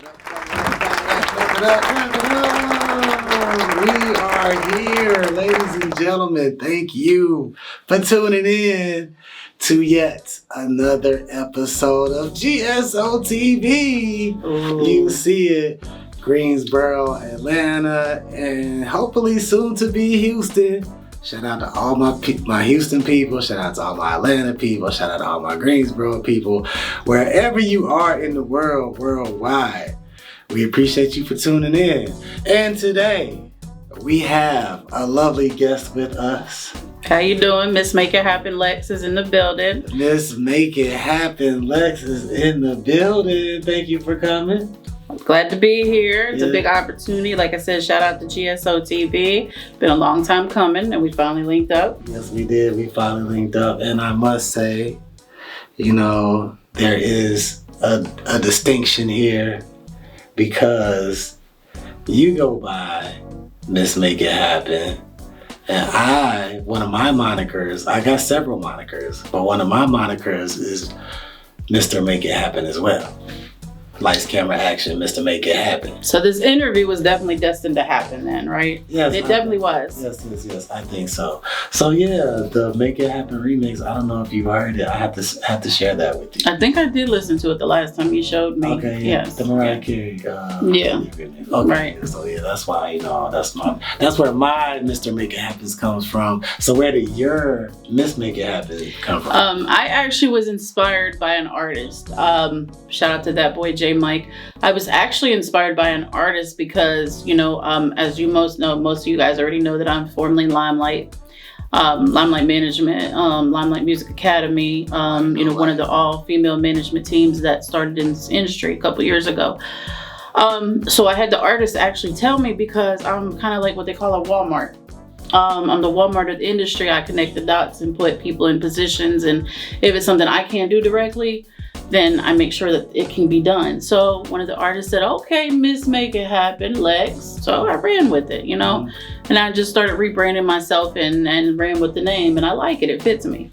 We are here, ladies and gentlemen. Thank you for tuning in to yet another episode of GSOTV. You see it, Greensboro, Atlanta, and hopefully soon to be Houston. Shout out to all my Houston people. Shout out to all my Atlanta people. Shout out to all my Greensboro people. Wherever you are in the world, worldwide, we appreciate you for tuning in. And today, we have a lovely guest with us. How you doing? Miss Make It Happen Lex is in the building. Miss Make It Happen Lex is in the building. Thank you for coming. Glad to be here. It's a big opportunity. Like I said, shout out to GSOTV. Been a long time coming and we finally linked up. Yes, we did. We finally linked up. And I must say, you know, there is a distinction here because you go by Miss Make It Happen. And one of my monikers, I got several monikers, but one of my monikers is Mr. Make It Happen as well. Lights, camera, action, Mr. Make It Happen. So this interview was definitely destined to happen then, right? Yes. It definitely was. Yes, I think so. So yeah, the Make It Happen remix, I don't know if you've heard it. I have to share that with you. I think I did listen to it the last time you showed me. Okay, yeah. Yes. The Mariah Carey. Yeah. Okay. Right. So yeah, that's why, you know, that's where my Mr. Make It Happen comes from. So where did your Miss Make It Happen come from? I actually was inspired by an artist. Shout out to that boy J Mike. I was actually inspired by an artist because, you know, as you most know, most of you guys already know that I'm formerly in Limelight Management, Limelight Music Academy, you know, one of the all-female management teams that started in this industry a couple years ago. So I had the artist actually tell me, because I'm kind of like what they call a Walmart. I'm the Walmart of the industry. I connect the dots and put people in positions, and if it's something I can't do directly, then I make sure that it can be done. So one of the artists said, okay, Miss Make It Happen, Lex. So I ran with it, you know, and I just started rebranding myself and ran with the name, and I like it. It fits me.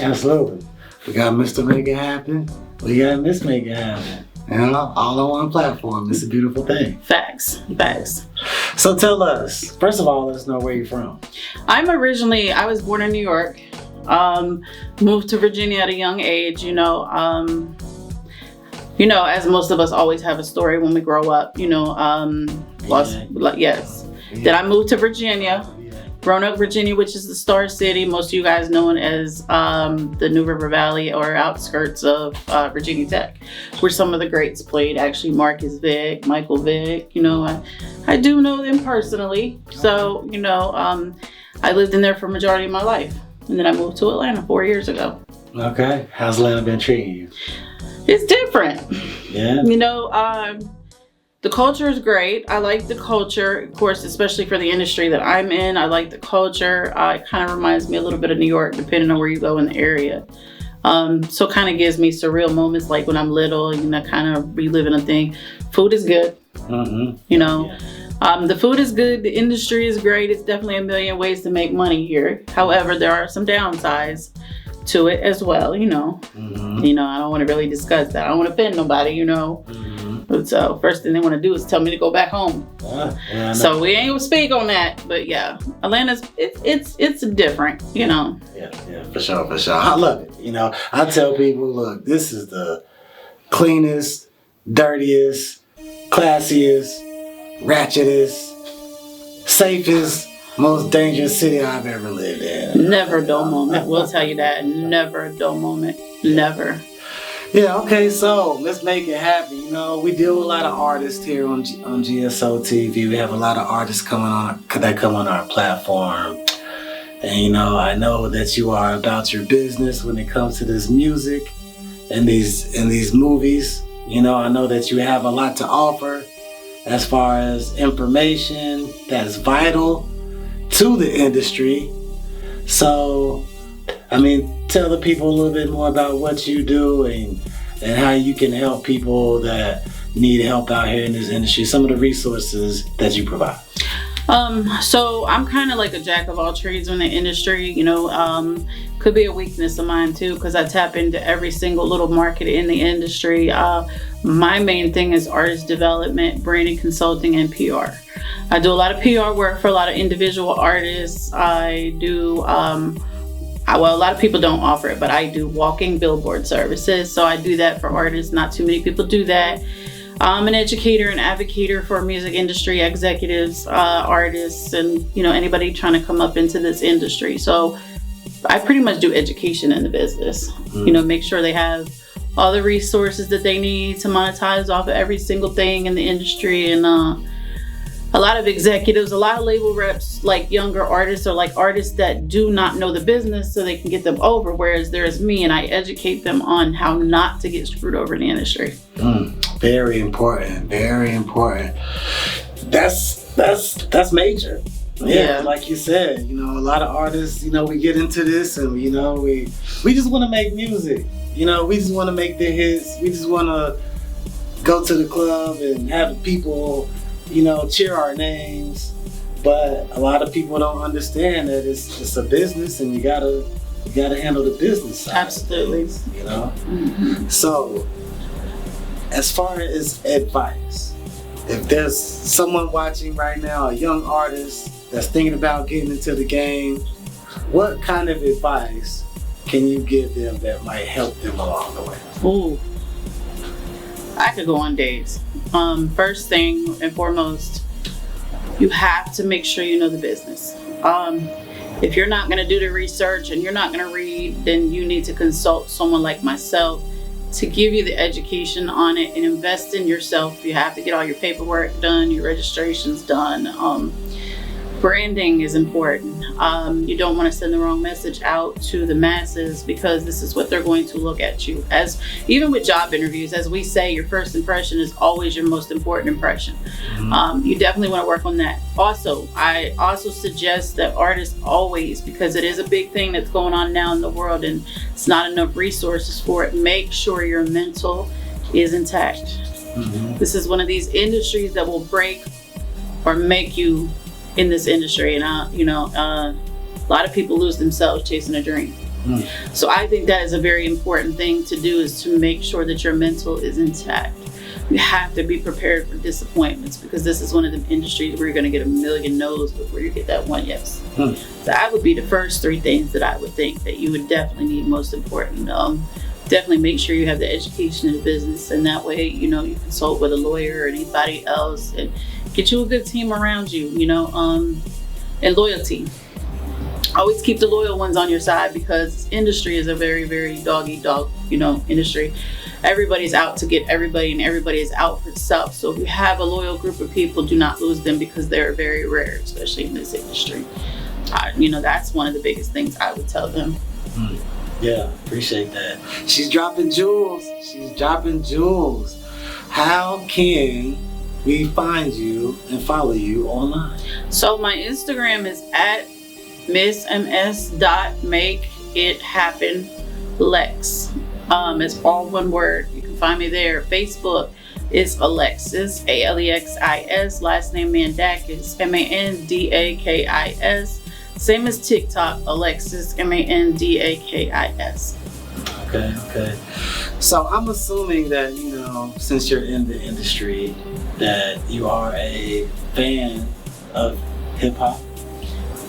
Absolutely. We got Mr. Make It Happen. We got Miss Make It Happen. You know, all on one platform. It's a beautiful thing. Facts. So tell us, first of all, let us know where you're from. I was born in New York. Moved to Virginia at a young age, you know, as most of us always have a story when we grow up, you know, Then I moved to Virginia, grown up Virginia, which is the Star City. Most of you guys know it as the New River Valley or outskirts of Virginia Tech, where some of the greats played. Actually, Marcus Vick, Michael Vick, you know, I do know them personally. So, you know, I lived in there for a majority of my life. And then I moved to Atlanta 4 years ago. Okay. How's Atlanta been treating you? It's different. Yeah. You know, the culture is great. I like the culture, of course, especially for the industry that I'm in. I like the culture. It kind of reminds me a little bit of New York, depending on where you go in the area. So it kind of gives me surreal moments, like when I'm little, you know, kind of reliving a thing. Food is good. You know. Yeah. The food is good. The industry is great. It's definitely a million ways to make money here. However, there are some downsides to it as well, you know. You know, I don't want to really discuss that. I don't want to offend nobody, you know. So first thing they want to do is tell me to go back home. So we ain't gonna speak on that. But yeah, Atlanta's it's different, you know. Yeah, for sure. I love it. You know, I tell people, look, this is the cleanest, dirtiest, classiest, ratchetest, safest, most dangerous city I've ever lived in. Never a dull moment. We'll tell you that. Never a dull moment. Never. Yeah, okay, so let's make it happen. You know, we deal with a lot of artists here on GSO TV. We have a lot of artists come on our platform. And you know, I know that you are about your business when it comes to this music and these movies. You know, I know that you have a lot to offer as far as information that's vital to the industry. So, I mean, tell the people a little bit more about what you do and how you can help people that need help out here in this industry, some of the resources that you provide. So I'm kind of like a jack of all trades in the industry, could be a weakness of mine too, because I tap into every single little market in the industry. My main thing is artist development, branding, consulting, and PR. I do a lot of PR work for a lot of individual artists. I do, a lot of people don't offer it, but I do walking billboard services. So I do that for artists. Not too many people do that. I'm an educator and advocate for music industry executives, artists, and anybody trying to come up into this industry. So I pretty much do education in the business. Make sure they have all the resources that they need to monetize off of every single thing in the industry. And a lot of executives, a lot of label reps like younger artists or like artists that do not know the business so they can get them over. Whereas there's me, and I educate them on how not to get screwed over in the industry. Very important. Very important. That's major. Yeah, like you said, a lot of artists, we get into this and we just want to make music. We just want to make the hits. We just want to go to the club and have the people, cheer our names. But a lot of people don't understand that it's a business, and you gotta handle the business side. Absolutely. Of things, So, as far as advice, if there's someone watching right now, a young artist that's thinking about getting into the game, what kind of advice can you give them that might help them along the way? Ooh, I could go on days. First thing and foremost, you have to make sure you know the business. If you're not going to do the research and you're not going to read, then you need to consult someone like myself to give you the education on it and invest in yourself. You have to get all your paperwork done, your registrations done. Branding is important. You don't want to send the wrong message out to the masses, because this is what they're going to look at you as. Even with job interviews, as we say, your first impression is always your most important impression. You definitely want to work on that. I also suggest that artists always, because it is a big thing that's going on now in the world and it's not enough resources for it, make sure your mental is intact. This is one of these industries that will break or make you in this industry, and a lot of people lose themselves chasing a dream. So I think that is a very important thing to do, is to make sure that your mental is intact. You have to be prepared for disappointments, because this is one of the industries where you're going to get a million no's before you get that one yes. So that would be the first three things that I would think that you would definitely need most important. Definitely make sure you have the education in the business, and that way, you consult with a lawyer or anybody else, and get you a good team around you, and loyalty. Always keep the loyal ones on your side, because this industry is a very, very dog-eat-dog, industry. Everybody's out to get everybody, and everybody is out for self. So if you have a loyal group of people, do not lose them, because they're very rare, especially in this industry. That's one of the biggest things I would tell them. Yeah, appreciate that. She's dropping jewels. How can we find you and follow you online? So my Instagram is at missms.makeithappenlex. It's all one word. You can find me there. Facebook is Alexis, Alexis. Last name Mandakis, Mandakis. Same as TikTok, Alexis, Mandakis. Okay. So I'm assuming that, since you're in the industry, that you are a fan of hip hop?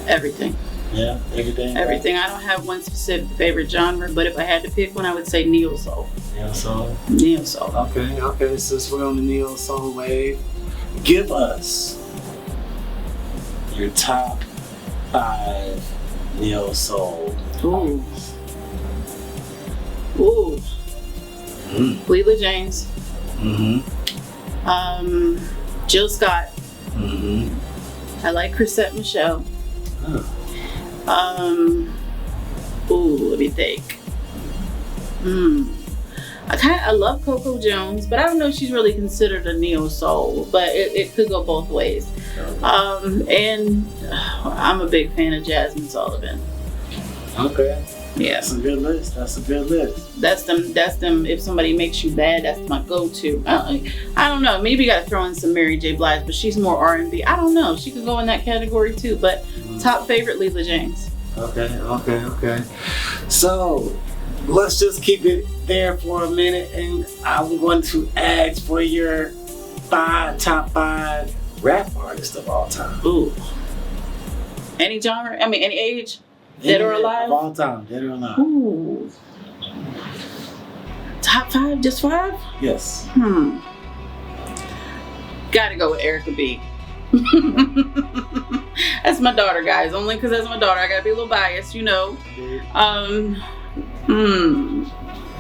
Everything. Yeah, everything? Everything. I don't have one specific favorite genre, but if I had to pick one, I would say neo soul. Neo soul? Neo soul. Okay. Since we're on the neo soul wave, give us your top 5 neo soul. Ooh. Leela James. Jill Scott. I like Chrisette Michele. Let me think. I love Coco Jones, but I don't know if she's really considered a neo soul, but it could go both ways. And I'm a big fan of Jasmine Sullivan. Okay. Yeah. That's a good list. That's a good list. That's them. If somebody makes you bad, that's my go-to. I don't know. Maybe you got to throw in some Mary J. Blige, but she's more R&B. I don't know. She could go in that category too. But top favorite, Leela James. Okay. So let's just keep it there for a minute, and I'm going to ask for your top 5 rap artists of all time. Ooh. Any genre? I mean, any age? Dead or alive? Of all time, dead or alive. Ooh. Top 5? Just 5? Yes. Gotta go with Erica B. That's my daughter, guys. Only because that's my daughter. I gotta be a little biased, you know.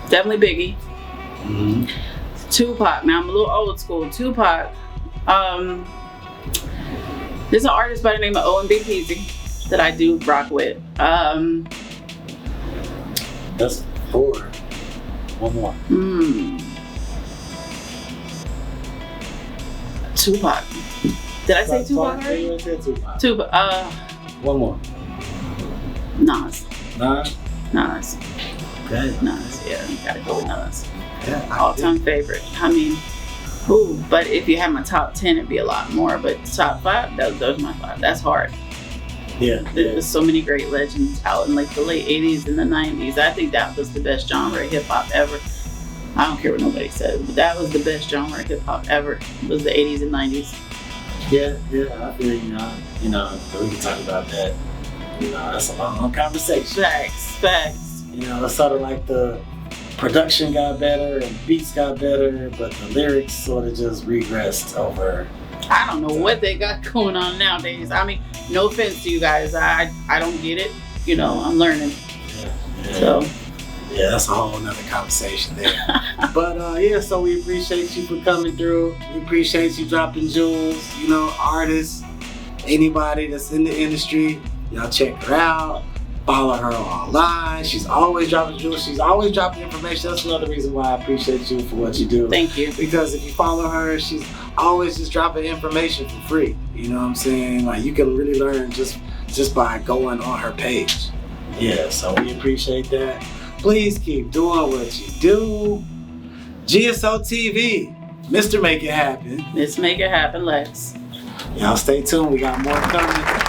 Definitely Biggie. Tupac. Now I'm a little old school. Tupac. There's an artist by the name of O&B Peasy that I do rock with. That's 4. One more. Tupac. Did I say Tupac already? Tupac. One more. Nas. Nas? Okay. Nas, yeah. Gotta go with Nas. Yeah, All-time favorite. I mean, but if you had my top 10, it'd be a lot more. But top 5, those are my 5. That's hard. Yeah. There's so many great legends out in like the late 80s and the 90s. I think that was the best genre of hip-hop ever. I don't care what nobody says, but that was the best genre of hip-hop ever. Was the 80s and 90s. Yeah, I feel we can talk about that. That's a long conversation. Facts. It's sort of like the production got better and beats got better, but the lyrics sort of just regressed over. I don't know what they got going on nowadays. I mean, no offense to you guys. I don't get it. I'm learning. Yeah. So. Yeah, that's a whole nother conversation there. But so we appreciate you for coming through. We appreciate you dropping jewels, artists, anybody that's in the industry. Y'all check her out. Follow her online. She's always dropping jewels. She's always dropping information. That's another reason why I appreciate you for what you do. Thank you. Because if you follow her, she's always just dropping information for free. You know what I'm saying? Like, you can really learn just by going on her page. Yeah, so we appreciate that. Please keep doing what you do. GSOTV, Mr. Make It Happen. Let's make it happen, Lex. Y'all stay tuned. We got more coming.